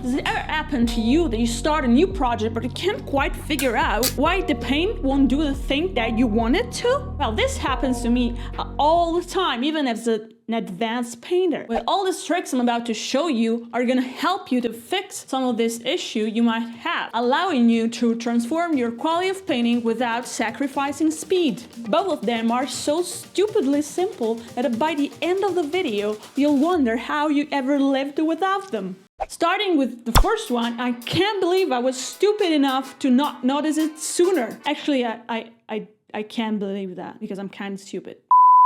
Does it ever happen to you that you start a new project but you can't quite figure out why the paint won't do the thing that you want it to? Well, this happens to me all the time, even as an advanced painter. Well, all these tricks I'm about to show you are gonna help you to fix some of this issue you might have, allowing you to transform your quality of painting without sacrificing speed. Both of them are so stupidly simple that by the end of the video, you'll wonder how you ever lived without them. Starting with the first one, I can't believe I was stupid enough to not notice it sooner. Actually, I can't believe that because I'm kind of stupid.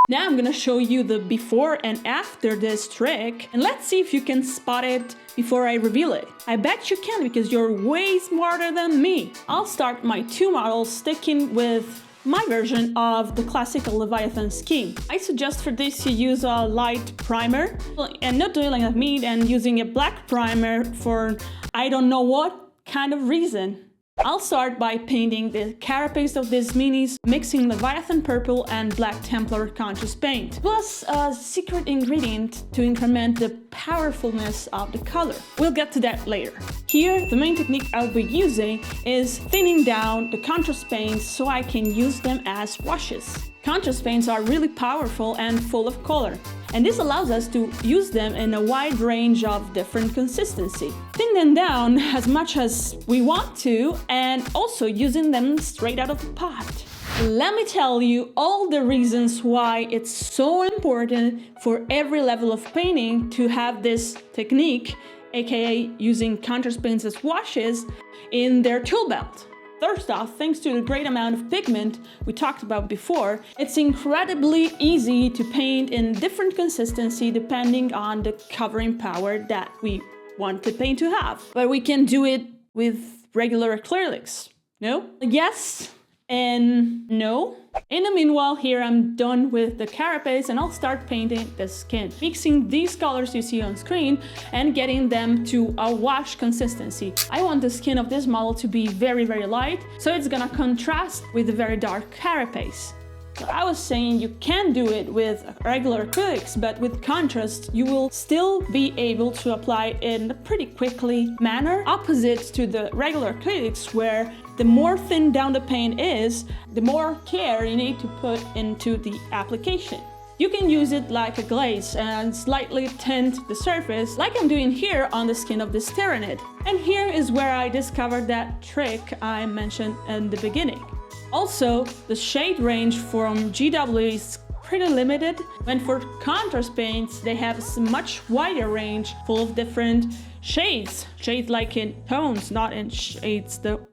Now I'm gonna show you the before and after this trick, and let's see if you can spot it before I reveal it. I bet you can because you're way smarter than me. I'll start my two models sticking with my version of the classical Leviathan scheme. I suggest for this you use a light primer and not doing like me and using a black primer for I don't know what kind of reason. I'll start by painting the carapace of these minis, mixing Leviathan purple and Black Templar conscious paint, plus a secret ingredient to increment the powerfulness of the color. We'll get to that later. Here, the main technique I'll be using is thinning down the contrast paints so I can use them as washes. Contrast paints are really powerful and full of color, and this allows us to use them in a wide range of different consistency. Thin them down as much as we want to, and also using them straight out of the pot. Let me tell you all the reasons why it's so important for every level of painting to have this technique, aka using contrast paints as washes, in their tool belt. First off, thanks to the great amount of pigment we talked about before, it's incredibly easy to paint in different consistency depending on the covering power that we want the paint to have. But we can do it with regular acrylics, no? Yes and no. In the meanwhile, here I'm done with the carapace and I'll start painting the skin. Mixing these colors you see on screen and getting them to a wash consistency. I want the skin of this model to be very, very light, so it's gonna contrast with the very dark carapace. So I was saying you can do it with regular acrylics, but with contrast you will still be able to apply it in a pretty quickly manner, opposite to the regular acrylics where the more thin down the paint is, the more care you need to put into the application. You can use it like a glaze and slightly tint the surface like I'm doing here on the skin of this Tyranid. And here is where I discovered that trick I mentioned in the beginning. Also, the shade range from GW is pretty limited, when for contrast paints they have a much wider range full of different shades. Shades like in tones, not in shades, the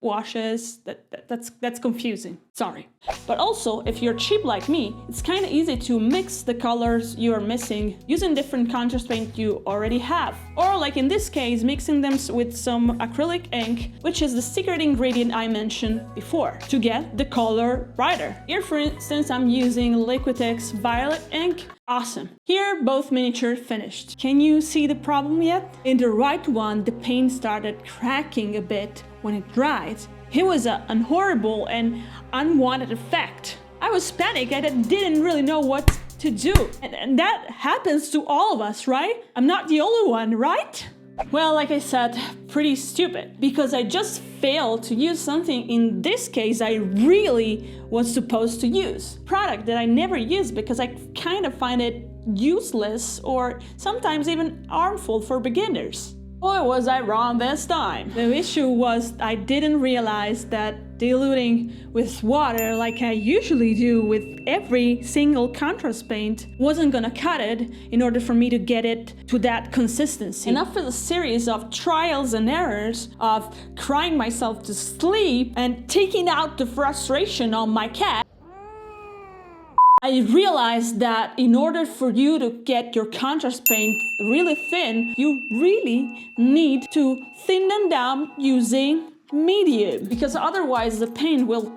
washes, that's confusing, sorry. But also, if you're cheap like me, it's kind of easy to mix the colors you're missing using different contrast paint you already have. Or like in this case, mixing them with some acrylic ink, which is the secret ingredient I mentioned before, to get the color brighter. Here, for instance, I'm using Liquitex Violet ink. Awesome. Here, both miniatures finished. Can you see the problem yet? In the right one, the paint started cracking a bit when it dried. It was a horrible and unwanted effect. I was panicked and I didn't really know what to do. And that happens to all of us, right? I'm not the only one, right? Well, like I said, pretty stupid, because I just failed to use something in this case I really was supposed to use. Product that I never use because I kind of find it useless or sometimes even harmful for beginners. Boy, was I wrong this time. The issue was I didn't realize that diluting with water like I usually do with every single contrast paint wasn't gonna cut it in order for me to get it to that consistency. And after the series of trials and errors of crying myself to sleep and taking out the frustration on my cat, I realized that in order for you to get your contrast paint really thin, you really need to thin them down using medium, because otherwise the paint will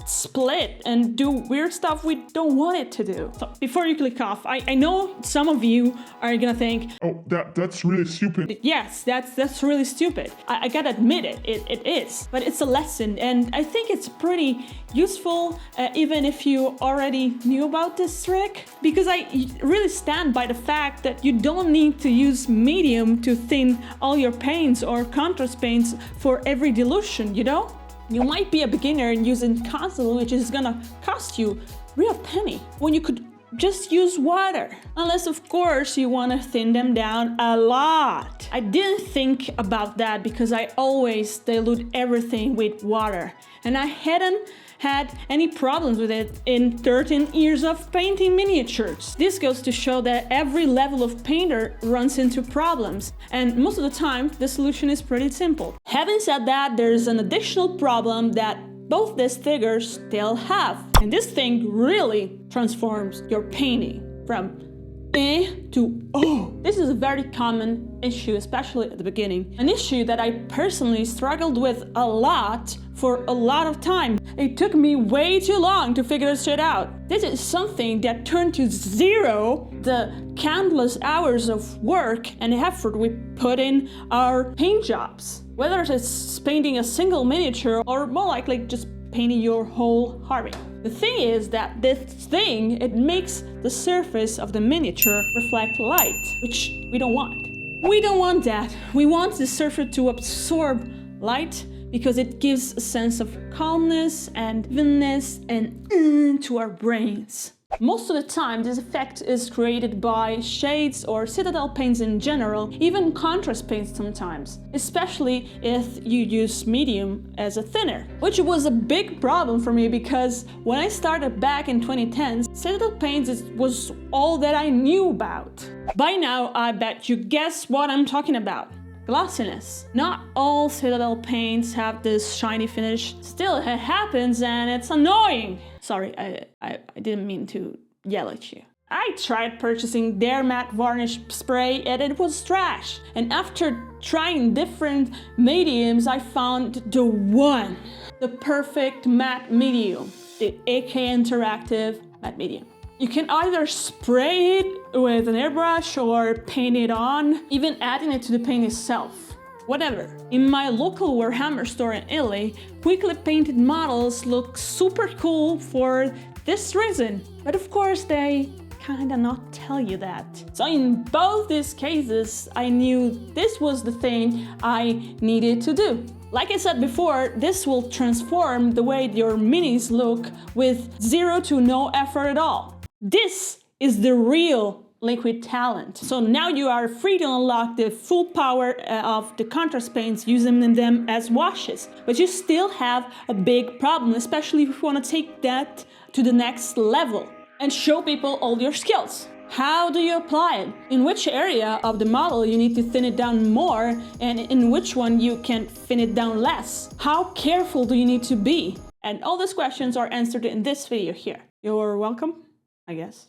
split and do weird stuff we don't want it to do. So before you click off, I know some of you are gonna think, oh, that's really stupid. Yes, that's really stupid. I gotta admit it is. But it's a lesson, and I think it's pretty useful, even if you already knew about this trick, because I really stand by the fact that you don't need to use medium to thin all your paints or contrast paints for every dilution, you know? You might be a beginner and using concealer, which is gonna cost you real penny, when you could just use water. Unless, of course, you want to thin them down a lot. I didn't think about that because I always dilute everything with water, and I hadn't had any problems with it in 13 years of painting miniatures. This goes to show that every level of painter runs into problems, and most of the time the solution is pretty simple. Having said that, there's an additional problem that both these figures still have, and this thing really transforms your painting from to oh. This is a very common issue, especially at the beginning. An issue that I personally struggled with a lot for a lot of time. It took me way too long to figure this shit out. This is something that turned to zero the countless hours of work and effort we put in our paint jobs. Whether it's painting a single miniature or more likely just painting your whole army. The thing is that this thing, it makes the surface of the miniature reflect light, which we don't want. We don't want that. We want the surface to absorb light because it gives a sense of calmness and evenness and to our brains. Most of the time, this effect is created by shades or citadel paints in general, even contrast paints sometimes, especially if you use medium as a thinner, which was a big problem for me because when I started back in 2010, citadel paints was all that I knew about. By now, I bet you guess what I'm talking about. Glossiness. Not all citadel paints have this shiny finish. Still, it happens and it's annoying. Sorry, I didn't mean to yell at you. I tried purchasing their matte varnish spray and it was trash. And after trying different mediums, I found the perfect matte medium, the AK Interactive matte medium. You can either spray it with an airbrush or paint it on, even adding it to the paint itself. Whatever. In my local Warhammer store in Italy, quickly painted models look super cool for this reason. But of course, they kinda not tell you that. So in both these cases, I knew this was the thing I needed to do. Like I said before, this will transform the way your minis look with zero to no effort at all. This is the real liquid talent. So now you are free to unlock the full power of the contrast paints using them as washes. But you still have a big problem, especially if you want to take that to the next level and show people all your skills. How do you apply it? In which area of the model you need to thin it down more, and in which one you can thin it down less? How careful do you need to be? And all these questions are answered in this video here. You're welcome, I guess.